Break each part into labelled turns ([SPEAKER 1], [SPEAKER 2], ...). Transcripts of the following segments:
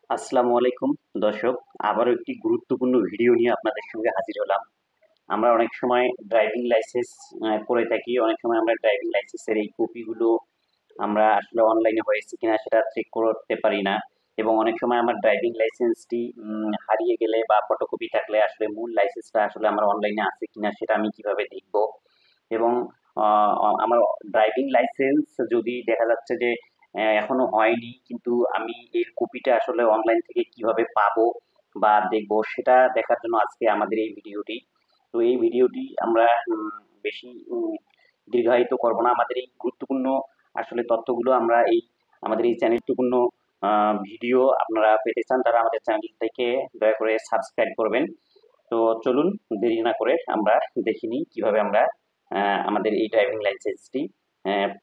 [SPEAKER 1] আসসালামু আলাইকুম দর্শক, আবারও একটি গুরুত্বপূর্ণ ভিডিও নিয়ে আপনাদের সঙ্গে হাজির হলাম। আমরা অনেক সময় ড্রাইভিং লাইসেন্স করে থাকি, অনেক সময় আমরা ড্রাইভিং লাইসেন্সের এই কপিগুলো আমরা আসলে অনলাইনে হয়েছে কিনা সেটা চেক করতে পারি না, এবং অনেক সময় আমার ড্রাইভিং লাইসেন্সটি হারিয়ে গেলে বা ফটোকপি থাকলে আসলে মূল লাইসেন্সটা আসলে আমার অনলাইনে আছে কিনা সেটা আমি কিভাবে দেখব। এবং আমার ড্রাইভিং লাইসেন্স যদি দেখা যাচ্ছে যে এখনো হয়নি, কিন্তু আমি এর কপিটা আসলে অনলাইন থেকে কিভাবে পাবো বা দেখবো সেটা দেখার জন্য আজকে আমাদের এই ভিডিওটি। তো এই ভিডিওটি আমরা বেশি দীর্ঘায়িত করব না। আমাদের এই গুরুত্বপূর্ণ আসলে তথ্যগুলো আমরা আমাদের এই চ্যানেলটুকুন্য ভিডিও আপনারা পেতে চান, তারা আমাদের চ্যানেলটিকে দয়া করে সাবস্ক্রাইব করবেন। তো চলুন, দেরি না করে আমরা দেখে নিই কিভাবে আমরা আমাদের এই ড্রাইভিং লাইসেন্সটি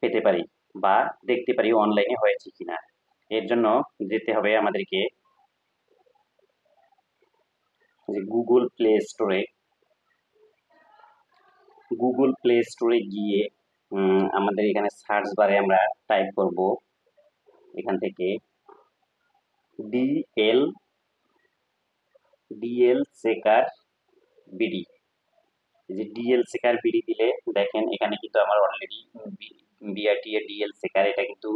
[SPEAKER 1] পেতে পারি বা দেখতে পারি অনলাইনে হয়েছে কিনা। এর জন্য যেতে হবে আমাদেরকে যে গুগল প্লে স্টোরে গিয়ে আমাদের এখানে সার্চ বারে আমরা টাইপ করব এখান থেকে ডিএল ডিএল চেকার বিডি। যে ডিএল চেকার বিডি দিলে দেখেন এখানে কিন্তু আমার অলরেডি বিআরটি এর ডিএল চেকার এটা কিন্তু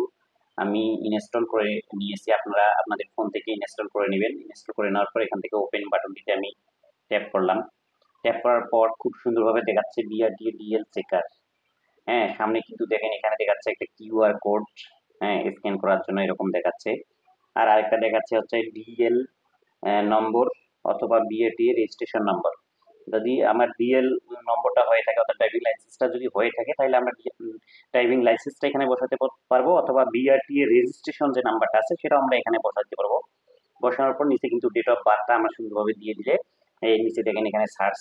[SPEAKER 1] আমি ইনস্টল করে নিয়েছি। আপনারা আপনাদের ফোন থেকে ইনস্টল করে নেবেন। ইনস্টল করে নেওয়ার পর এখান থেকে ওপেন বাটনটিতে আমি ট্যাপ করলাম। ট্যাপ করার পর খুব সুন্দরভাবে দেখাচ্ছে বিআরটি এর ডিএল চেকার। হ্যাঁ, সামনে কিন্তু দেখেন এখানে দেখাচ্ছে একটা কিউআর কোড, হ্যাঁ, স্ক্যান করার জন্য এরকম দেখাচ্ছে। আর আরেকটা দেখাচ্ছে হচ্ছে ডিএল নম্বর অথবা বিএটি রেজিস্ট্রেশন নম্বর। যদি আমার ডিএল নম্বরটা হয়ে থাকে অর্থাৎ ড্রাইভিং লাইসেন্সটা যদি হয়ে থাকে তাহলে আমরা ড্রাইভিং লাইসেন্সটা এখানে বসাতে পারবো, অথবা বিআরটি এর রেজিস্ট্রেশন যে নাম্বারটা আছে সেটাও আমরা এখানে বসাতে পারবো। বসানোর পর নিচে কিন্তু ডেট অফ বার্থটা আমরা সুন্দরভাবে দিয়ে দিলে এই নিচে দেখেন এখানে সার্চ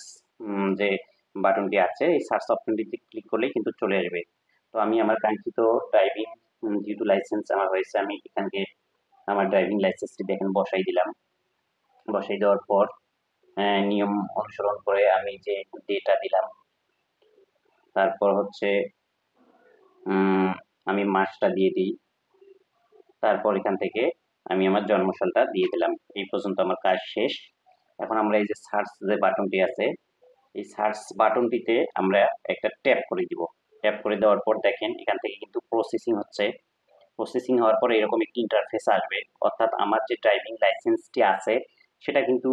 [SPEAKER 1] যে বাটনটি আছে, এই সার্চ অপশনটিতে ক্লিক করলেই কিন্তু চলে আসবে। তো আমি আমার কাঙ্ক্ষিত ড্রাইভিং যেহেতু লাইসেন্স আমার হয়েছে, আমি এখানে আমার ড্রাইভিং লাইসেন্সটি দেখেন বসাই দিলাম। বসাই দেওয়ার পর নিয়ম অনুসরণ করে আমি যে ডেটা দিলাম, তারপর হচ্ছে আমি মাসটা দিয়ে দিই, তারপর এখান থেকে আমি আমার জন্মসালটা দিয়ে দিলাম। এই পর্যন্ত আমার কাজ শেষ। এখন আমরা এই যে সার্চ যে বাটনটি আছে, এই সার্চ বাটনটিতে আমরা একটা ট্যাপ করে দিব। ট্যাপ করে দেওয়ার পর দেখেন এখান থেকে কিন্তু প্রসেসিং হচ্ছে। প্রসেসিং হওয়ার পরে এরকম একটি ইন্টারফেস আসবে, অর্থাৎ আমার যে ড্রাইভিং লাইসেন্সটি আছে সেটা কিন্তু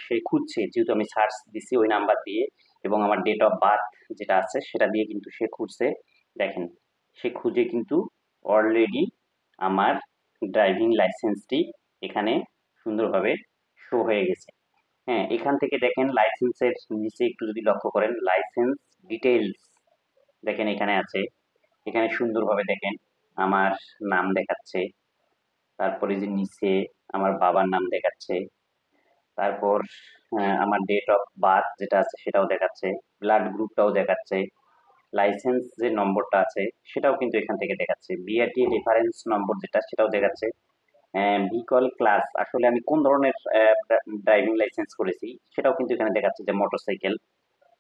[SPEAKER 1] সে খুঁজছে, যেহেতু আমি সার্চ দিছি ওই নাম্বার দিয়ে এবং আমার ডেট অফ বার্থ যেটা আছে সেটা দিয়ে কিন্তু সে খুঁজছে। দেখেন সে খুঁজে কিন্তু অলরেডি আমার ড্রাইভিং লাইসেন্সটি এখানে সুন্দরভাবে শো হয়ে গেছে। হ্যাঁ, এখান থেকে দেখেন লাইসেন্সের নিচে একটু যদি লক্ষ্য করেন লাইসেন্স ডিটেইলস দেখেন এখানে আছে। এখানে সুন্দরভাবে দেখেন আমার নাম দেখাচ্ছে, তারপরে যে নিচে আমার বাবার নাম দেখাচ্ছে, তারপর আমার ডেট অফ বার্থ যেটা আছে সেটাও দেখাচ্ছে, ব্লাড গ্রুপটাও দেখাচ্ছে, লাইসেন্স যে নম্বরটা আছে সেটাও কিন্তু এখান থেকে দেখাচ্ছে, বিআরটি রেফারেন্স নম্বর যেটা সেটাও দেখাচ্ছে, ভেহিকল ক্লাস আসলে আমি কোন ধরনের ড্রাইভিং লাইসেন্স করেছি সেটাও কিন্তু এখানে দেখাচ্ছে, যে মোটরসাইকেল।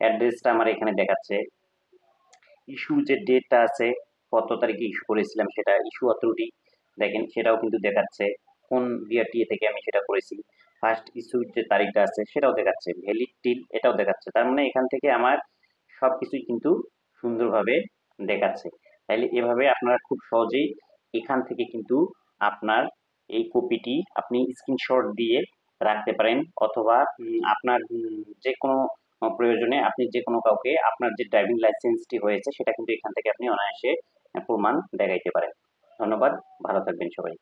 [SPEAKER 1] অ্যাড্রেসটা আমার এখানে দেখাচ্ছে, ইস্যু যে ডেটটা আছে কত তারিখে ইস্যু করেছিলাম সেটা ইস্যু অথরিটি দেখেন সেটাও কিন্তু দেখাচ্ছে, কোন বিআরটিএ থেকে আমি সেটা করেছি। ফার্স্ট ইস্যুর যে তারিখটা আছে সেটাও দেখাচ্ছে, ভ্যালিড টিল এটাও দেখাচ্ছে। তার মানে এখান থেকে আমার সব কিছুই কিন্তু সুন্দরভাবে দেখাচ্ছে। তাইলে এভাবে আপনারা খুব সহজেই এখান থেকে কিন্তু আপনার এই কপিটি আপনি স্ক্রিনশট দিয়ে রাখতে পারেন, অথবা আপনার যে কোনো প্রয়োজনে আপনি যে কোনো কাউকে আপনার যে ড্রাইভিং লাইসেন্সটি হয়েছে সেটা কিন্তু এখান থেকে আপনি অনায়াসে প্রমাণ দেখাইতে পারেন। ধন্যবাদ, ভালো থাকবেন সবাই।